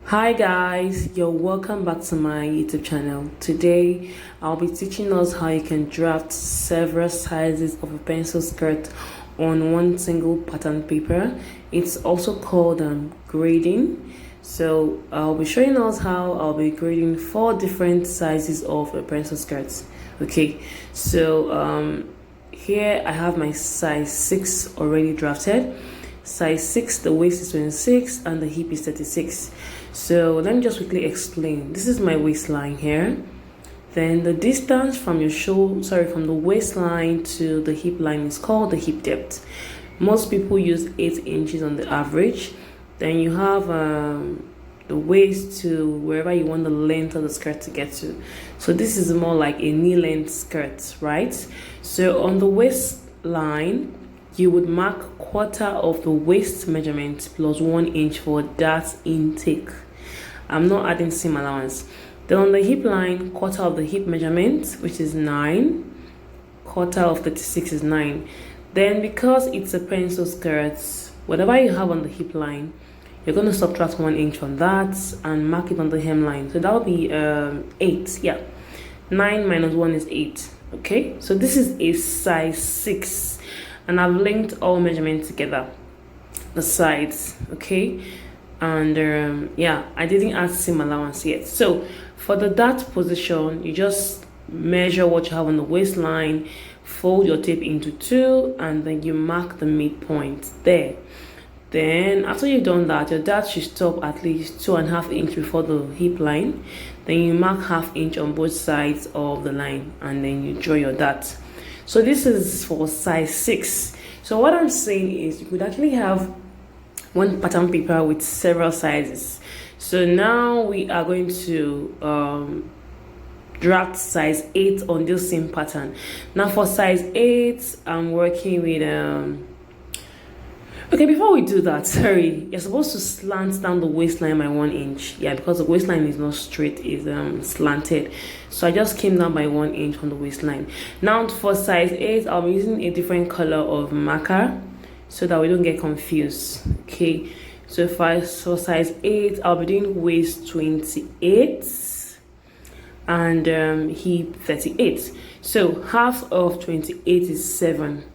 Hi guys, you're welcome back to my YouTube channel. Today I'll be teaching us how you can draft several sizes of a pencil skirt on one single pattern paper. It's also called grading. So I'll be showing us how I'll be grading 4 different sizes of a pencil skirt. Okay, so here I have my size 6 already drafted. Size 6, the waist is 26 and the hip is 36. So let me just quickly explain. This is my waistline here. Then the distance from your from the waistline to the hip line is called the hip depth. Most people use 8 inches on the average. Then you have the waist to wherever you want the length of the skirt to get to. So this is more like a knee length skirt, right? So on the waistline, you would mark quarter of the waist measurement plus 1 inch for that intake. I'm not adding seam allowance. Then on the hip line, quarter of the hip measurement, which is 9. Quarter of 36 is 9. Then because it's a pencil skirt, whatever you have on the hip line, you're going to subtract 1 inch from that and mark it on the hemline. So that will be 8. Yeah, 9 minus 1 is 8. Okay, so this is a size 6. And I've linked all measurements together, the sides, okay? And yeah, I didn't add seam allowance yet. So for the dart position, you just measure what you have on the waistline, fold your tape into 2, and then you mark the midpoint there. Then after you've done that, your dart should stop at least 2.5 inches before the hip line. Then you mark 1/2 inch on both sides of the line, and then you draw your dart. So this is for size 6. So what I'm saying is you could actually have one pattern paper with several sizes. So now we are going to draft size 8 on this same pattern. Now for size 8, I'm working with okay, before we do that, sorry, you're supposed to slant down the waistline by 1 inch. Yeah, because the waistline is not straight, it's slanted. So I just came down by 1 inch on the waistline. Now for size 8, I'll be using a different color of marker so that we don't get confused. Okay, so for size 8, I'll be doing waist 28 and hip 38. So half of 28 is 7.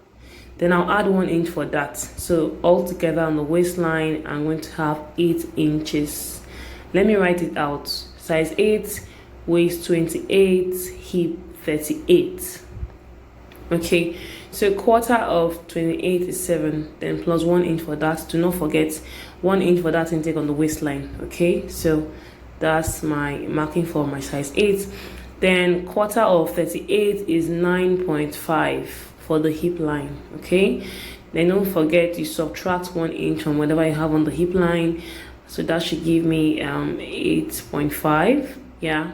Then I'll add 1 inch for that. So all together on the waistline, I'm going to have 8 inches. Let me write it out. Size 8, waist 28, hip 38. Okay, so quarter of 28 is 7. Then plus 1 inch for that. Do not forget 1 inch for that intake on the waistline. Okay, so that's my marking for my size 8. Then quarter of 38 is 9.5 for the hip line. Okay, then don't forget you subtract 1 inch from whatever you have on the hip line, so that should give me 8.5. yeah,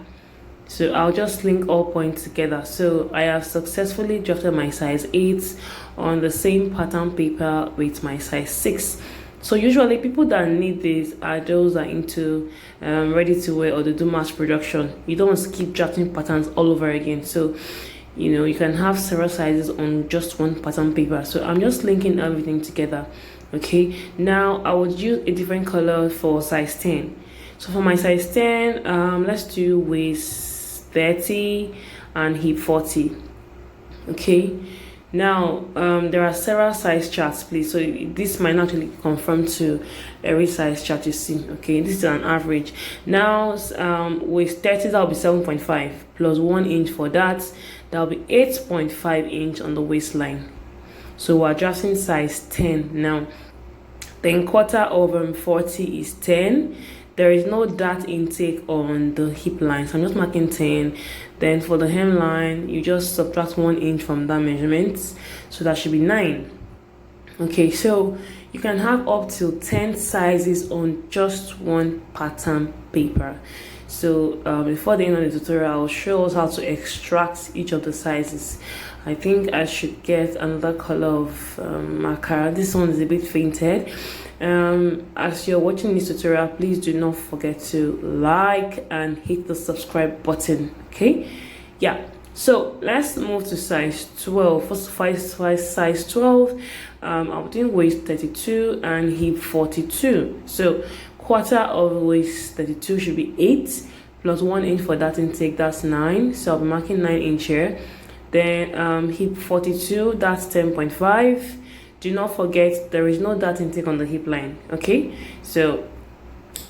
so I'll just link all points together. So I have successfully drafted my size 8 on the same pattern paper with my size 6. So usually people that need this are those that are into ready to wear or they do mass production. You don't want to keep drafting patterns all over again. So you know, you can have several sizes on just one pattern paper. So I'm just linking everything together. Okay, now I would use a different color for size 10. So for my size 10, let's do waist 30 and hip 40. Okay, now there are several size charts, please. So this might not really conform to every size chart you see. Okay, this is an average. Now waist 30, that'll be 7.5 plus 1 inch for that. That'll be 8.5 inch on the waistline. So we're drafting size 10 now. Then quarter of 40 is 10. There is no dart intake on the hip line, so I'm just marking 10. Then for the hemline, you just subtract 1 inch from that measurement, so that should be 9. Okay, so you can have up to 10 sizes on just one pattern paper. So before the end of the tutorial, I'll show us how to extract each of the sizes. I think I should get another color of marker. This one is a bit fainted. As you're watching this tutorial, please do not forget to like and hit the subscribe button. Okay, yeah, so let's move to size 12. For size 12, I'm doing waist 32 and hip 42. So quarter of waist 32 should be 8 plus 1 inch for that intake, that's 9. So I'll be marking 9 inch here. Then hip 42, that's 10.5. Do not forget there is no dart intake on the hip line. Okay, so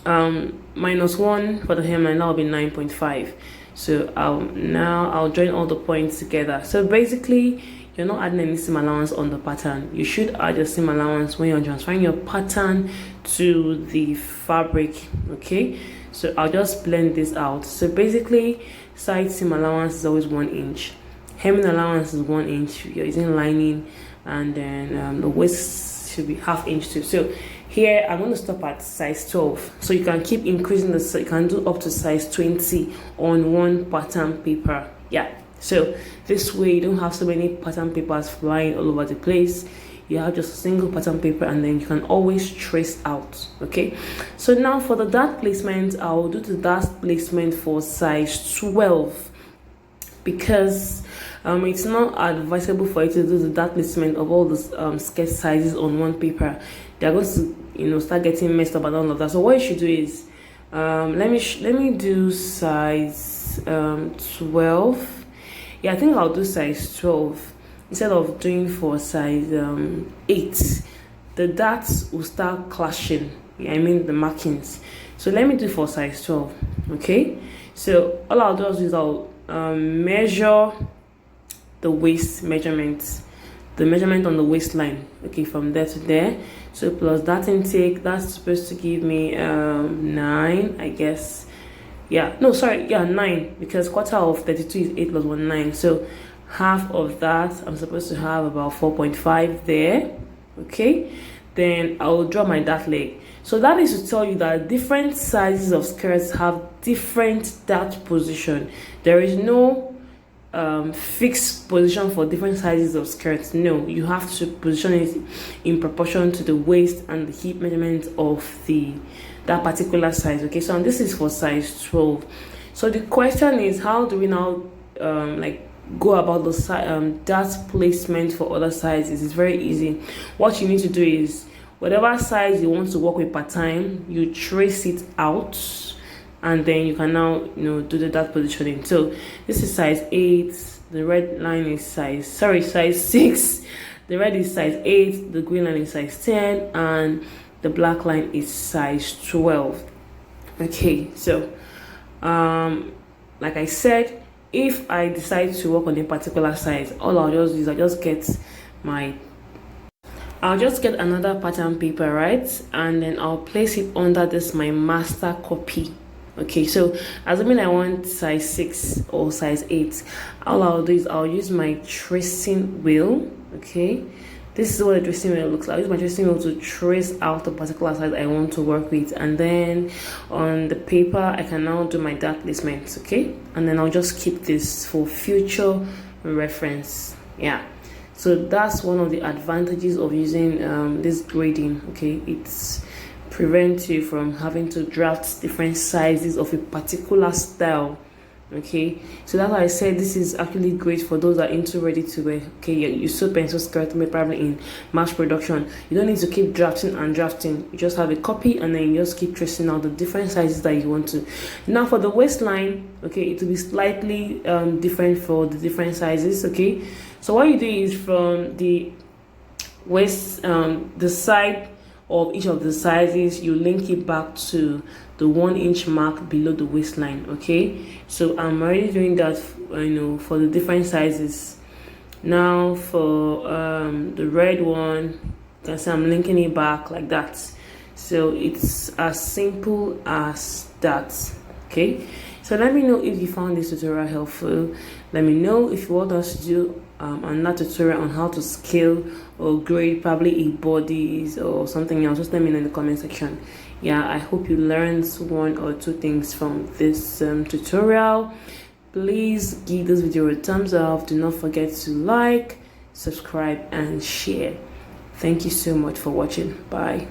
minus 1 for the hemline, that will be 9.5. So I'll join all the points together. So basically you're not adding any seam allowance on the pattern. You should add your seam allowance when you're transferring your pattern to the fabric. Okay, so I'll just blend this out. So basically side seam allowance is always 1 inch, hemming allowance is 1 inch, you're using lining, and then the waist should be ½ inch too. So here I'm going to stop at size 12, so you can keep increasing you can do up to size 20 on one pattern paper. Yeah, so this way you don't have so many pattern papers flying all over the place. You have just a single pattern paper, and then you can always trace out. Okay, so now for the dart placement, I'll do the dart placement for size 12 because it's not advisable for you to do the dart placement of all the skirt sizes on one paper. They're going to start getting messed up and all of that. So what you should do is let me do size 12. Yeah, I think I'll do size 12 instead of doing for size 8. The darts will start clashing. Yeah, I mean the markings. So let me do for size 12. Okay, so all I'll do is I'll measure the waist measurement, the measurement on the waistline. Okay, from there to there. So plus that intake, that's supposed to give me 9, I guess. Yeah, no, sorry, yeah, 9, because quarter of 32 is 8 plus 1, 9. So half of that, I'm supposed to have about 4.5 there. Okay, then I'll draw my dart leg. So that is to tell you that different sizes of skirts have different dart position. There is no fixed position for different sizes of skirts. No, you have to position it in proportion to the waist and the hip measurement of that particular size. Okay, so this is for size 12. So the question is, how do we now go about the dart placement for other sizes? It's very easy. What you need to do is whatever size you want to work with per time, you trace it out, and then you can now do the dart positioning. So this is size 8, the red line is size 6, the red is size 8, the green line is size 10, and the black line is size 12. Okay, so like I said, if I decide to work on a particular size, all I'll just do is I'll just get another pattern paper, right, and then I'll place it under this my master copy. Okay, so assuming I want size 6 or size 8, all I'll do is I'll use my tracing wheel. Okay, this is what the tracing wheel looks like. I'll use my tracing wheel to trace out the particular size I want to work with, and then on the paper I can now do my dart placement. Okay, and then I'll just keep this for future reference. Yeah, so that's one of the advantages of using this grading. Okay, it's prevent you from having to draft different sizes of a particular style. Okay, so that's why I said this is actually great for those that are into ready to wear. Okay, you sew pencil skirt probably in mass production. You don't need to keep drafting and drafting. You just have a copy, and then you just keep tracing out the different sizes that you want to. Now for the waistline, okay, it will be slightly different for the different sizes. Okay, so what you do is from the waist, the side of each of the sizes, you link it back to the 1 inch mark below the waistline. Okay, so I'm already doing that for the different sizes. Now for the red one, you can see I'm linking it back like that. So it's as simple as that. Okay, so let me know if you found this tutorial helpful. Let me know if you want us to do another tutorial on how to scale or grade probably a bodies or something else. Just let me know in the comment section. Yeah, I hope you learned 1 or 2 things from this tutorial. Please give this video a thumbs up. Do not forget to like, subscribe, and share. Thank you so much for watching. Bye.